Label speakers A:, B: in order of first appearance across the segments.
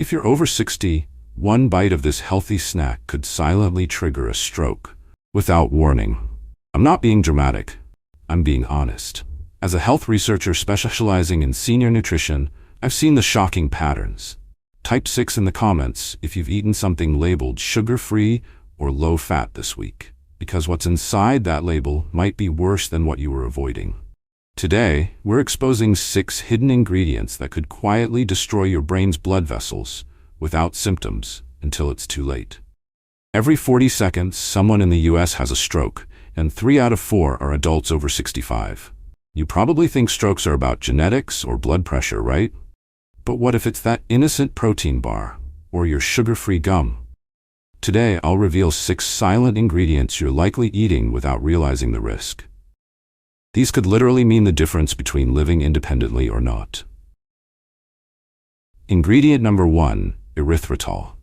A: If you're over 60, one bite of this healthy snack could silently trigger a stroke without warning. I'm not being dramatic. I'm being honest. As a health researcher specializing in senior nutrition, I've seen the shocking patterns. Type 6 in the comments if you've eaten something labeled sugar-free or low-fat this week, because what's inside that label might be worse than what you were avoiding. Today, we're exposing 6 hidden ingredients that could quietly destroy your brain's blood vessels without symptoms until it's too late. Every 40 seconds, someone in the US has a stroke, and 3 out of 4 are adults over 65. You probably think strokes are about genetics or blood pressure, right? But what if it's that innocent protein bar or your sugar-free gum? Today, I'll reveal 6 silent ingredients you're likely eating without realizing the risk. These could literally mean the difference between living independently or not. Ingredient number 1, erythritol.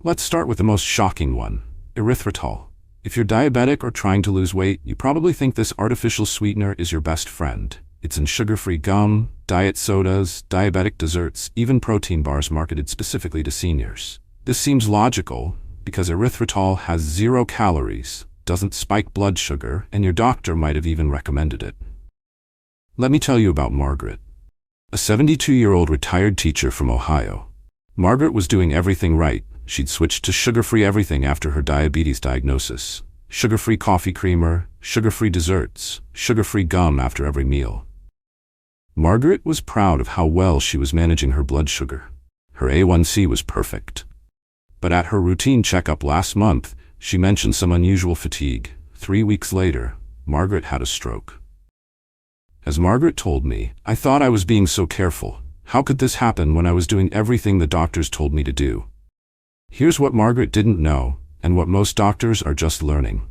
A: Let's start with the most shocking one, erythritol. If you're diabetic or trying to lose weight, you probably think this artificial sweetener is your best friend. It's in sugar-free gum, diet sodas, diabetic desserts, even protein bars marketed specifically to seniors. This seems logical because erythritol has 0 calories, doesn't spike blood sugar, and your doctor might have even recommended it. Let me tell you about Margaret, a 72-year-old retired teacher from Ohio. Margaret was doing everything right. She'd switched to sugar-free everything after her diabetes diagnosis. Sugar-free coffee creamer, sugar-free desserts, sugar-free gum after every meal. Margaret was proud of how well she was managing her blood sugar. Her A1C was perfect. But at her routine checkup last month, she mentioned some unusual fatigue. 3 weeks later, Margaret had a stroke. As Margaret told me, "I thought I was being so careful. How could this happen when I was doing everything the doctors told me to do?" Here's what Margaret didn't know, and what most doctors are just learning.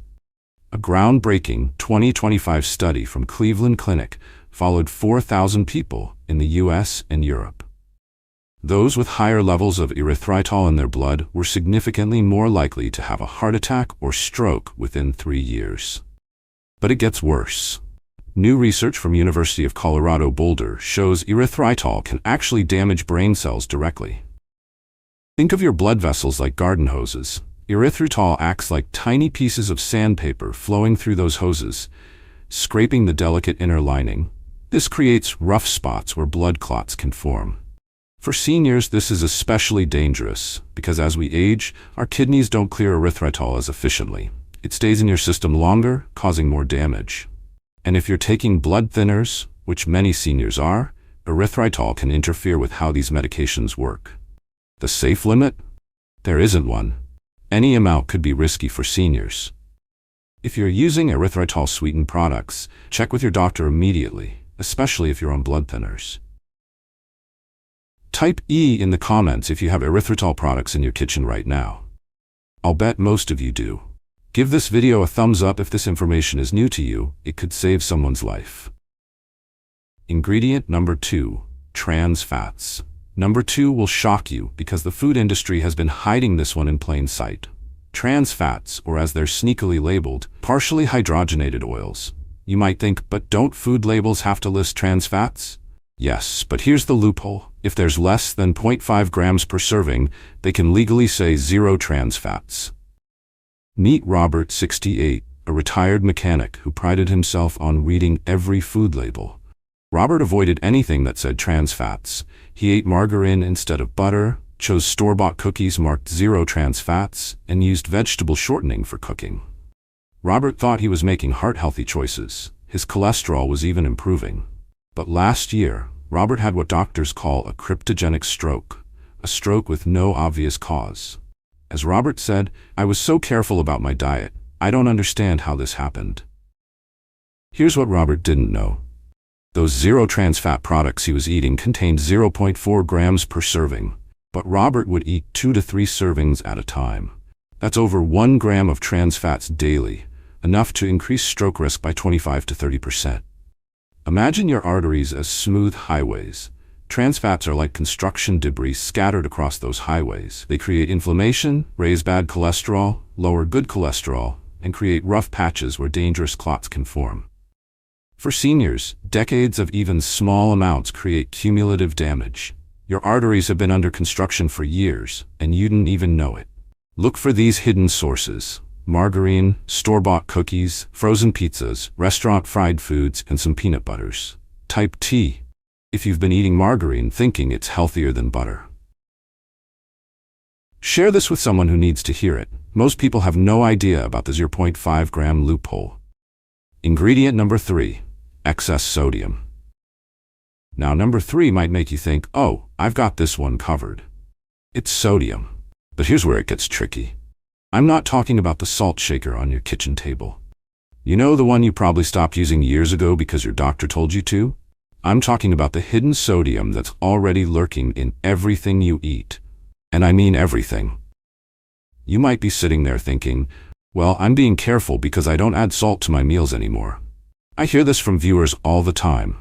A: A groundbreaking 2025 study from Cleveland Clinic followed 4,000 people in the US and Europe. Those with higher levels of erythritol in their blood were significantly more likely to have a heart attack or stroke within 3 years. But it gets worse. New research from University of Colorado Boulder shows erythritol can actually damage brain cells directly. Think of your blood vessels like garden hoses. Erythritol acts like tiny pieces of sandpaper flowing through those hoses, scraping the delicate inner lining. This creates rough spots where blood clots can form. For seniors, this is especially dangerous because as we age, our kidneys don't clear erythritol as efficiently. It stays in your system longer, causing more damage. And if you're taking blood thinners, which many seniors are, erythritol can interfere with how these medications work. The safe limit? There isn't one. Any amount could be risky for seniors. If you're using erythritol-sweetened products, check with your doctor immediately, especially if you're on blood thinners. Type E in the comments if you have erythritol products in your kitchen right now. I'll bet most of you do. Give this video a thumbs up if this information is new to you. It could save someone's life. Ingredient number 2, trans fats. Number 2 will shock you because the food industry has been hiding this one in plain sight. Trans fats, or as they're sneakily labeled, partially hydrogenated oils. You might think, but don't food labels have to list trans fats? Yes, but here's the loophole. If there's less than 0.5 grams per serving, they can legally say 0 trans fats. Meet Robert, 68, a retired mechanic who prided himself on reading every food label. Robert avoided anything that said trans fats. He ate margarine instead of butter, chose store-bought cookies marked 0 trans fats, and used vegetable shortening for cooking. Robert thought he was making heart-healthy choices. His cholesterol was even improving. But last year, Robert had what doctors call a cryptogenic stroke, a stroke with no obvious cause. As Robert said, "I was so careful about my diet, I don't understand how this happened." Here's what Robert didn't know. Those 0 trans fat products he was eating contained 0.4 grams per serving, but Robert would eat 2 to 3 servings at a time. That's over 1 gram of trans fats daily, enough to increase stroke risk by 25 to 30%. Imagine your arteries as smooth highways. Trans fats are like construction debris scattered across those highways. They create inflammation, raise bad cholesterol, lower good cholesterol, and create rough patches where dangerous clots can form. For seniors, decades of even small amounts create cumulative damage. Your arteries have been under construction for years, and you didn't even know it. Look for these hidden sources: margarine, store-bought cookies, frozen pizzas, restaurant fried foods, and some peanut butters. Type T if you've been eating margarine thinking it's healthier than butter. Share this with someone who needs to hear it. Most people have no idea about the 0.5 gram loophole. Ingredient number 3, excess sodium. Now, number 3 might make you think, oh, I've got this one covered. It's sodium. But here's where it gets tricky. I'm not talking about the salt shaker on your kitchen table. You know, the one you probably stopped using years ago because your doctor told you to? I'm talking about the hidden sodium that's already lurking in everything you eat. And I mean everything. You might be sitting there thinking, well, I'm being careful because I don't add salt to my meals anymore. I hear this from viewers all the time.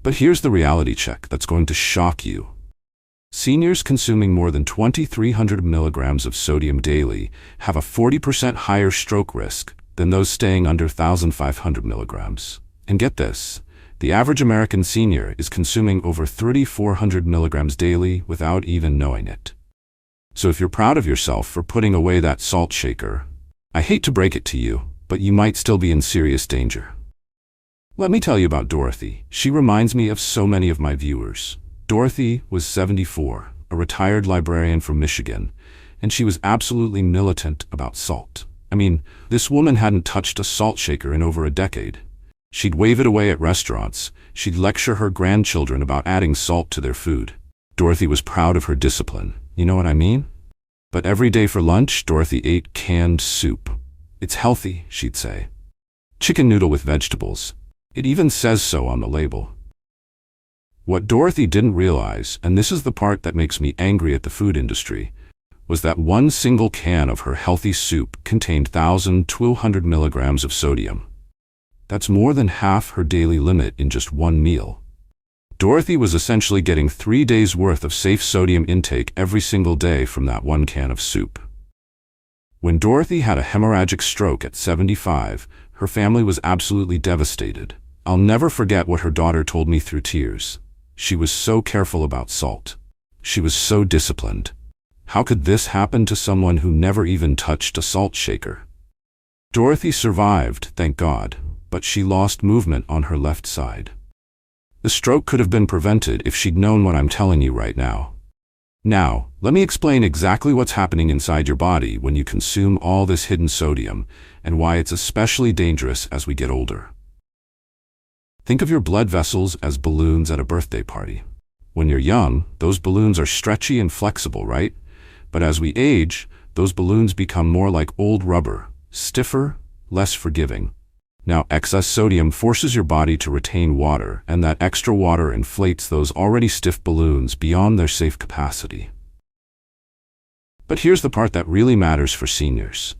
A: But here's the reality check that's going to shock you. Seniors consuming more than 2,300 milligrams of sodium daily have a 40% higher stroke risk than those staying under 1,500 milligrams. And get this, the average American senior is consuming over 3,400 milligrams daily without even knowing it. So if you're proud of yourself for putting away that salt shaker, I hate to break it to you, but you might still be in serious danger. Let me tell you about Dorothy. She reminds me of so many of my viewers. Dorothy was 74, a retired librarian from Michigan, and she was absolutely militant about salt. I mean, this woman hadn't touched a salt shaker in over a decade. She'd wave it away at restaurants. She'd lecture her grandchildren about adding salt to their food. Dorothy was proud of her discipline. You know what I mean? But every day for lunch, Dorothy ate canned soup. It's healthy, she'd say. Chicken noodle with vegetables. It even says so on the label. What Dorothy didn't realize, and this is the part that makes me angry at the food industry, was that one single can of her healthy soup contained 1,200 milligrams of sodium. That's more than half her daily limit in just one meal. Dorothy was essentially getting 3 days' worth of safe sodium intake every single day from that one can of soup. When Dorothy had a hemorrhagic stroke at 75, her family was absolutely devastated. I'll never forget what her daughter told me through tears. She was so careful about salt. She was so disciplined. How could this happen to someone who never even touched a salt shaker? Dorothy survived, thank God, but she lost movement on her left side. The stroke could have been prevented if she'd known what I'm telling you right now. Now, let me explain exactly what's happening inside your body when you consume all this hidden sodium and why it's especially dangerous as we get older. Think of your blood vessels as balloons at a birthday party. When you're young, those balloons are stretchy and flexible, right? But as we age, those balloons become more like old rubber, stiffer, less forgiving. Now, excess sodium forces your body to retain water, and that extra water inflates those already stiff balloons beyond their safe capacity. But here's the part that really matters for seniors.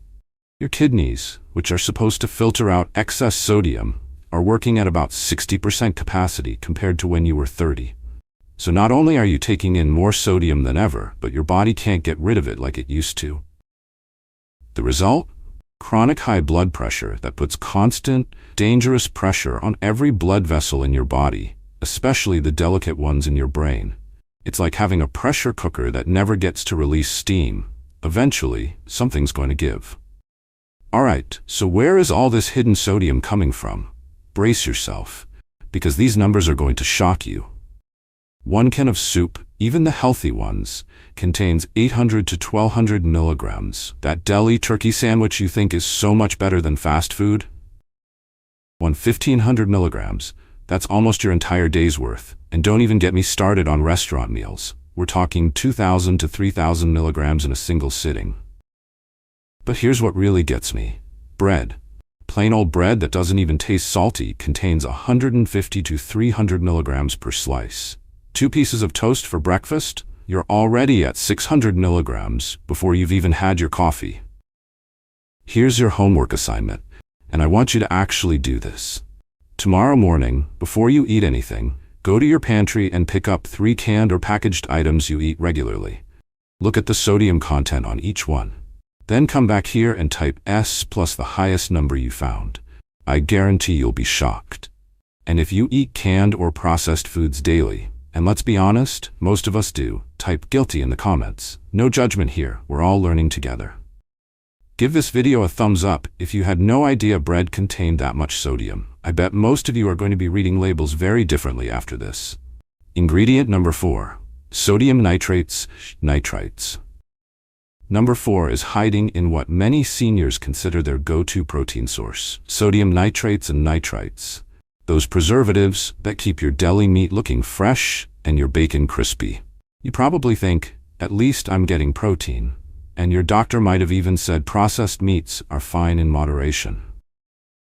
A: Your kidneys, which are supposed to filter out excess sodium, are working at about 60% capacity compared to when you were 30. So not only are you taking in more sodium than ever, but your body can't get rid of it like it used to. The result? Chronic high blood pressure that puts constant, dangerous pressure on every blood vessel in your body, especially the delicate ones in your brain. It's like having a pressure cooker that never gets to release steam. Eventually, something's going to give. Alright, so where is all this hidden sodium coming from? Brace yourself, because these numbers are going to shock you. 1 can of soup, even the healthy ones, contains 800 to 1,200 milligrams. That deli turkey sandwich you think is so much better than fast food? 1,500 milligrams. That's almost your entire day's worth. And don't even get me started on restaurant meals. We're talking 2,000 to 3,000 milligrams in a single sitting. But here's what really gets me. Bread. Plain old bread that doesn't even taste salty contains 150 to 300 milligrams per slice. 2 pieces of toast for breakfast? You're already at 600 milligrams before you've even had your coffee. Here's your homework assignment, and I want you to actually do this. Tomorrow morning, before you eat anything, go to your pantry and pick up 3 canned or packaged items you eat regularly. Look at the sodium content on each one. Then come back here and type S plus the highest number you found. I guarantee you'll be shocked. And if you eat canned or processed foods daily, And let's be honest, most of us do. Type guilty in the comments. No judgment here, we're all learning together. Give this video a thumbs up if you had no idea bread contained that much sodium. I bet most of you are going to be reading labels very differently after this. Ingredient number 4. Sodium nitrates, nitrites. Number 4 is hiding in what many seniors consider their go-to protein source. Sodium nitrates and nitrites. Those preservatives that keep your deli meat looking fresh and your bacon crispy. You probably think, at least I'm getting protein. And your doctor might have even said processed meats are fine in moderation.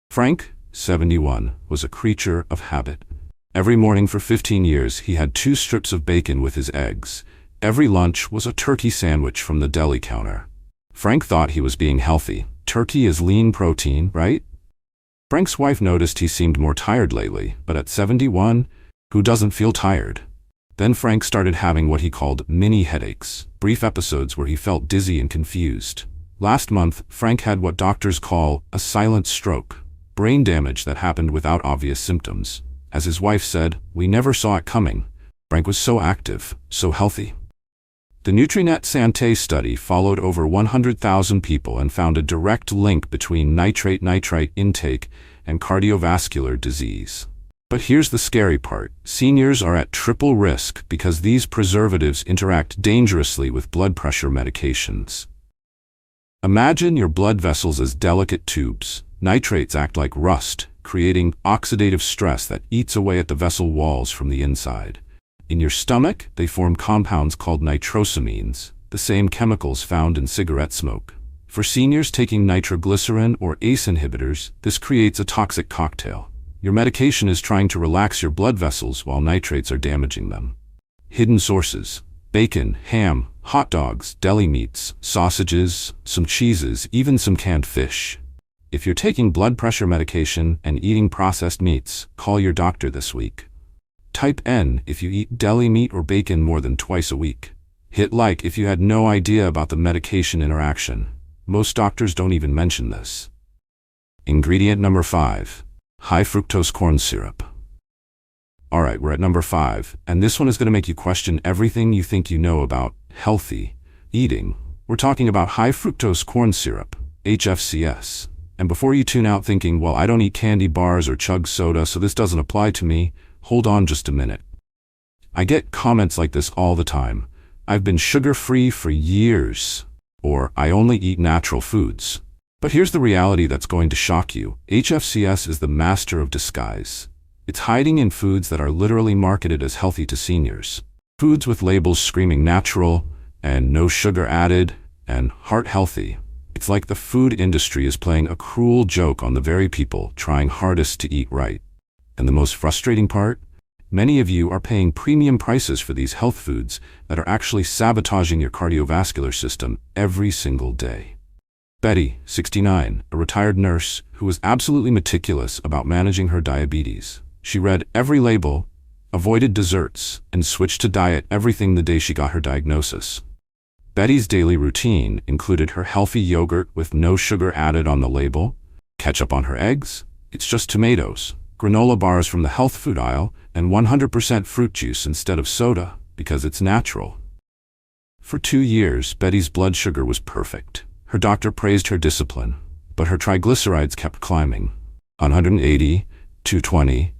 A: Frank, 71, was a creature of habit. Every morning for 15 years, he had 2 strips of bacon with his eggs. Every lunch was a turkey sandwich from the deli counter. Frank thought he was being healthy. Turkey is lean protein, right? Frank's wife noticed he seemed more tired lately, but at 71, who doesn't feel tired? Then Frank started having what he called mini headaches, brief episodes where he felt dizzy and confused. Last month, Frank had what doctors call a silent stroke, brain damage that happened without obvious symptoms. As his wife said, "We never saw it coming. Frank was so active, so healthy." The Nutrinet Santé study followed over 100,000 people and found a direct link between nitrite intake and cardiovascular disease. But here's the scary part. Seniors are at triple risk because these preservatives interact dangerously with blood pressure medications. Imagine your blood vessels as delicate tubes. Nitrates act like rust, creating oxidative stress that eats away at the vessel walls from the inside. In your stomach, they form compounds called nitrosamines, the same chemicals found in cigarette smoke. For seniors taking nitroglycerin or ACE inhibitors, this creates a toxic cocktail. Your medication is trying to relax your blood vessels while nitrates are damaging them. Hidden sources: bacon, ham, hot dogs, deli meats, sausages, some cheeses, even some canned fish. If you're taking blood pressure medication and eating processed meats, call your doctor this week. Type N if you eat deli meat or bacon more than twice a week. Hit like if you had no idea about the medication interaction. Most doctors don't even mention this. Ingredient number 5. High fructose corn syrup. Alright, we're at number 5, and this one is going to make you question everything you think you know about healthy eating. We're talking about high fructose corn syrup, HFCS. And before you tune out thinking, well, I don't eat candy bars or chug soda, so this doesn't apply to me, hold on just a minute. I get comments like this all the time. I've been sugar-free for years, or I only eat natural foods. But here's the reality that's going to shock you. HFCS is the master of disguise. It's hiding in foods that are literally marketed as healthy to seniors. Foods with labels screaming natural, and no sugar added, and heart healthy. It's like the food industry is playing a cruel joke on the very people trying hardest to eat right. And the most frustrating part? Many of you are paying premium prices for these health foods that are actually sabotaging your cardiovascular system every single day. Betty, 69, a retired nurse who was absolutely meticulous about managing her diabetes. She read every label, avoided desserts, and switched to diet everything the day she got her diagnosis. Betty's daily routine included her healthy yogurt with no sugar added on the label, ketchup on her eggs, it's just tomatoes, granola bars from the health food aisle, and 100% fruit juice instead of soda because it's natural. For 2 years, Betty's blood sugar was perfect. Her doctor praised her discipline, but her triglycerides kept climbing. 180, 220,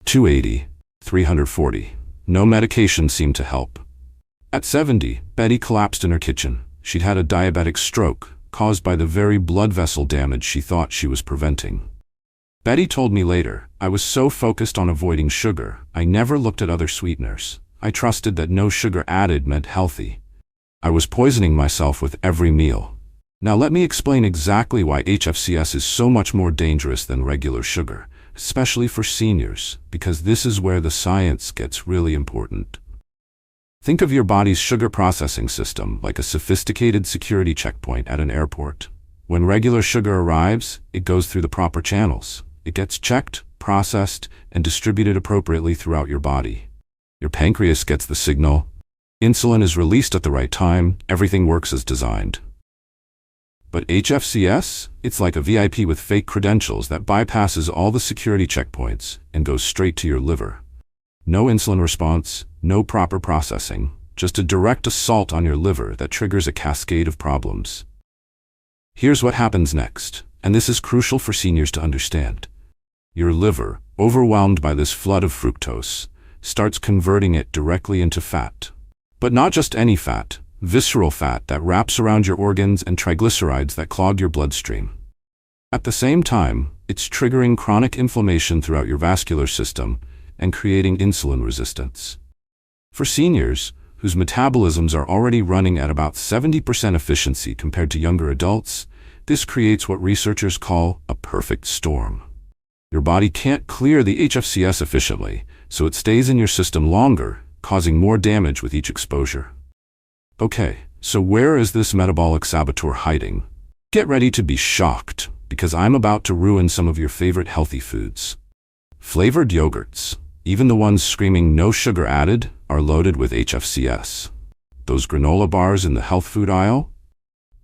A: 280, 340. No medication seemed to help. At 70, Betty collapsed in her kitchen. She'd had a diabetic stroke caused by the very blood vessel damage she thought she was preventing. Betty told me later, I was so focused on avoiding sugar, I never looked at other sweeteners. I trusted that no sugar added meant healthy. I was poisoning myself with every meal. Now let me explain exactly why HFCS is so much more dangerous than regular sugar, especially for seniors, because this is where the science gets really important. Think of your body's sugar processing system like a sophisticated security checkpoint at an airport. When regular sugar arrives, it goes through the proper channels. It gets checked, processed, and distributed appropriately throughout your body. Your pancreas gets the signal. Insulin is released at the right time. Everything works as designed. But HFCS? It's like a VIP with fake credentials that bypasses all the security checkpoints and goes straight to your liver. No insulin response, No proper processing, just a direct assault on your liver that triggers a cascade of problems. Here's what happens next, and this is crucial for seniors to understand. Your liver, overwhelmed by this flood of fructose, starts converting it directly into fat. But not just any fat, visceral fat that wraps around your organs and triglycerides that clog your bloodstream. At the same time, it's triggering chronic inflammation throughout your vascular system and creating insulin resistance. For seniors, whose metabolisms are already running at about 70% efficiency compared to younger adults, this creates what researchers call a perfect storm. Your body can't clear the HFCS efficiently, so it stays in your system longer, causing more damage with each exposure. Okay, so where is this metabolic saboteur hiding? Get ready to be shocked, because I'm about to ruin some of your favorite healthy foods. Flavored yogurts, even the ones screaming no sugar added, are loaded with HFCS. Those granola bars in the health food aisle?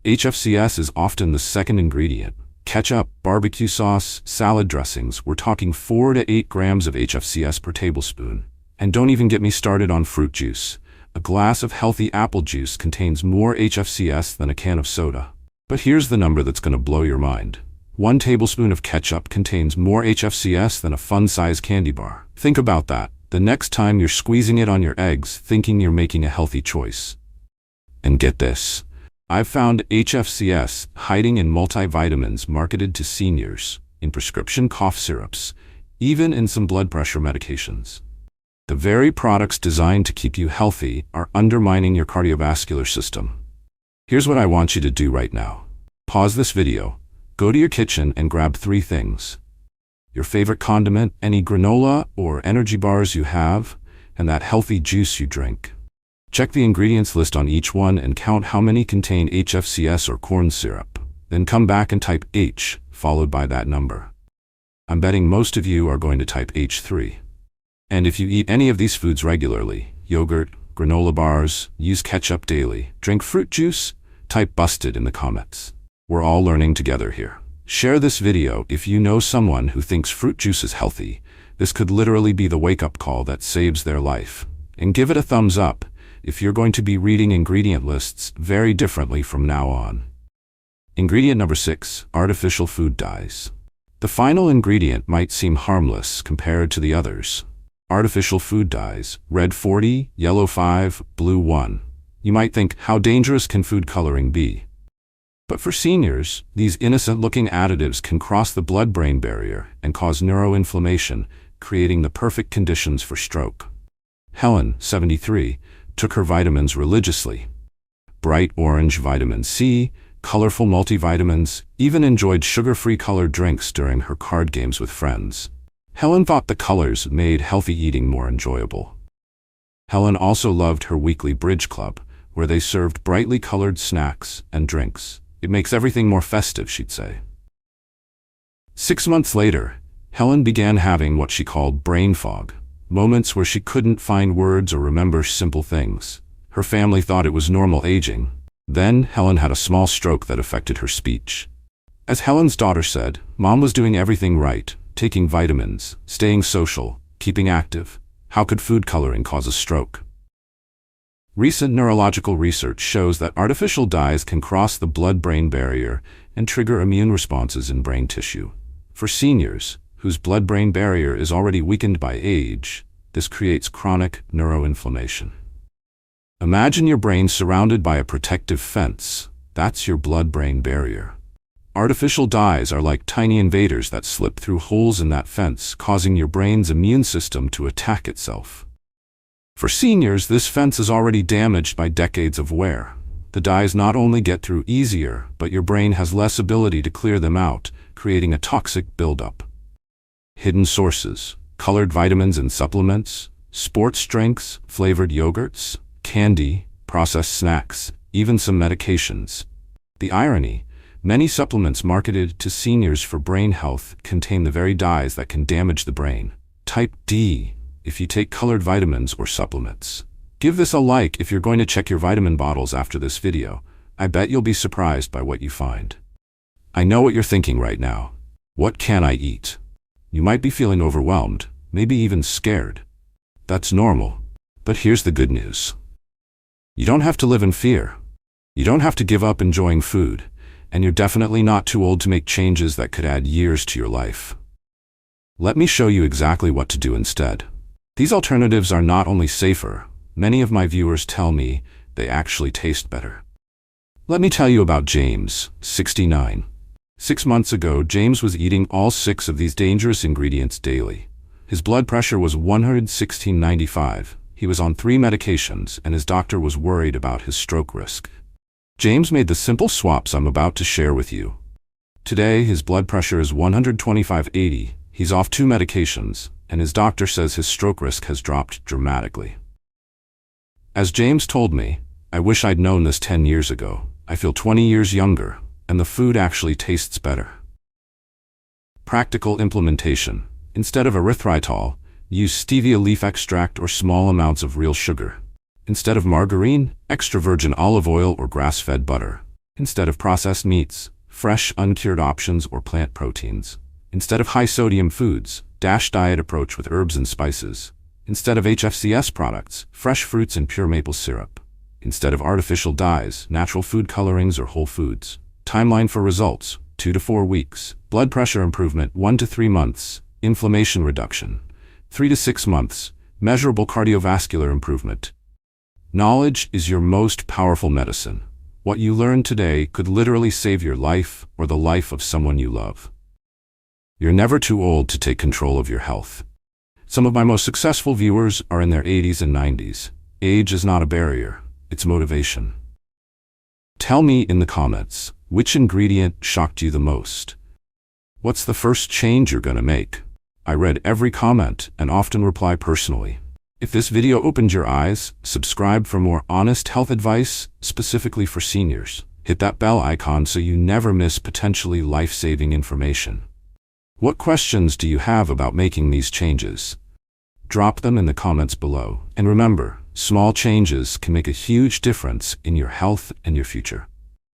A: HFCS is often the second ingredient. Ketchup, barbecue sauce, salad dressings, we're talking 4 to 8 grams of HFCS per tablespoon. And don't even get me started on fruit juice. A glass of healthy apple juice contains more HFCS than a can of soda. But here's the number that's going to blow your mind. 1 tablespoon of ketchup contains more HFCS than a fun-sized candy bar. Think about that. The next time you're squeezing it on your eggs, thinking you're making a healthy choice. And get this. I've found HFCS hiding in multivitamins marketed to seniors, in prescription cough syrups, even in some blood pressure medications. The very products designed to keep you healthy are undermining your cardiovascular system. Here's what I want you to do right now. Pause this video, go to your kitchen and grab 3 things. Your favorite condiment, any granola or energy bars you have, and that healthy juice you drink. Check the ingredients list on each one and count how many contain HFCS or corn syrup. Then come back and type H, followed by that number. I'm betting most of you are going to type H3. And if you eat any of these foods regularly, yogurt, granola bars, use ketchup daily, drink fruit juice, type busted in the comments. We're all learning together here. Share this video if you know someone who thinks fruit juice is healthy. This could literally be the wake-up call that saves their life. And give it a thumbs up if you're going to be reading ingredient lists very differently from now on. Ingredient number 6, artificial food dyes. The final ingredient might seem harmless compared to the others. Artificial food dyes, red 40, yellow 5, blue 1. You might think, how dangerous can food coloring be? But for seniors, these innocent-looking additives can cross the blood-brain barrier and cause neuroinflammation, creating the perfect conditions for stroke. Helen, 73, took her vitamins religiously. Bright orange vitamin C, colorful multivitamins, even enjoyed sugar-free colored drinks during her card games with friends. Helen thought the colors made healthy eating more enjoyable. Helen also loved her weekly bridge club, where they served brightly colored snacks and drinks. It makes everything more festive, she'd say. 6 months later, Helen began having what she called brain fog, moments where she couldn't find words or remember simple things. Her family thought it was normal aging. Then, Helen had a small stroke that affected her speech. As Helen's daughter said, Mom was doing everything right, taking vitamins, staying social, keeping active. How could food coloring cause a stroke? Recent neurological research shows that artificial dyes can cross the blood-brain barrier and trigger immune responses in brain tissue. For seniors, whose blood-brain barrier is already weakened by age, this creates chronic neuroinflammation. Imagine your brain surrounded by a protective fence. That's your blood-brain barrier. Artificial dyes are like tiny invaders that slip through holes in that fence, causing your brain's immune system to attack itself. For seniors, this fence is already damaged by decades of wear. The dyes not only get through easier, but your brain has less ability to clear them out, creating a toxic buildup. Hidden sources, colored vitamins and supplements, sports drinks, flavored yogurts, candy, processed snacks, even some medications. The irony, many supplements marketed to seniors for brain health contain the very dyes that can damage the brain. Type D if you take colored vitamins or supplements. Give this a like if you're going to check your vitamin bottles after this video. I bet you'll be surprised by what you find. I know what you're thinking right now. What can I eat? You might be feeling overwhelmed, maybe even scared. That's normal. But here's the good news. You don't have to live in fear. You don't have to give up enjoying food, and you're definitely not too old to make changes that could add years to your life. Let me show you exactly what to do instead. These alternatives are not only safer, many of my viewers tell me they actually taste better. Let me tell you about James, 69. 6 months ago, James was eating all 6 of these dangerous ingredients daily. His blood pressure was 116/95. He was on 3 medications, and his doctor was worried about his stroke risk. James made the simple swaps I'm about to share with you. Today, his blood pressure is 125/80. He's off 2 medications, and his doctor says his stroke risk has dropped dramatically. As James told me, "I wish I'd known this 10 years ago. I feel 20 years younger, and the food actually tastes better." Practical implementation. Instead of erythritol, use stevia leaf extract or small amounts of real sugar. Instead of margarine, extra virgin olive oil or grass-fed butter. Instead of processed meats, fresh uncured options or plant proteins. Instead of high-sodium foods, DASH diet approach with herbs and spices. Instead of HFCS products, fresh fruits and pure maple syrup. Instead of artificial dyes, natural food colorings or whole foods. Timeline for results, 2 to 4 weeks. Blood pressure improvement, 1 to 3 months. Inflammation reduction, 3 to 6 months. Measurable cardiovascular improvement. Knowledge is your most powerful medicine. What you learn today could literally save your life or the life of someone you love. You're never too old to take control of your health. Some of my most successful viewers are in their 80s and 90s. Age is not a barrier, it's motivation. Tell me in the comments, which ingredient shocked you the most? What's the first change you're gonna make? I read every comment and often reply personally. If this video opened your eyes, subscribe for more honest health advice, specifically for seniors. Hit that bell icon so you never miss potentially life-saving information. What questions do you have about making these changes? Drop them in the comments below. And remember, small changes can make a huge difference in your health and your future.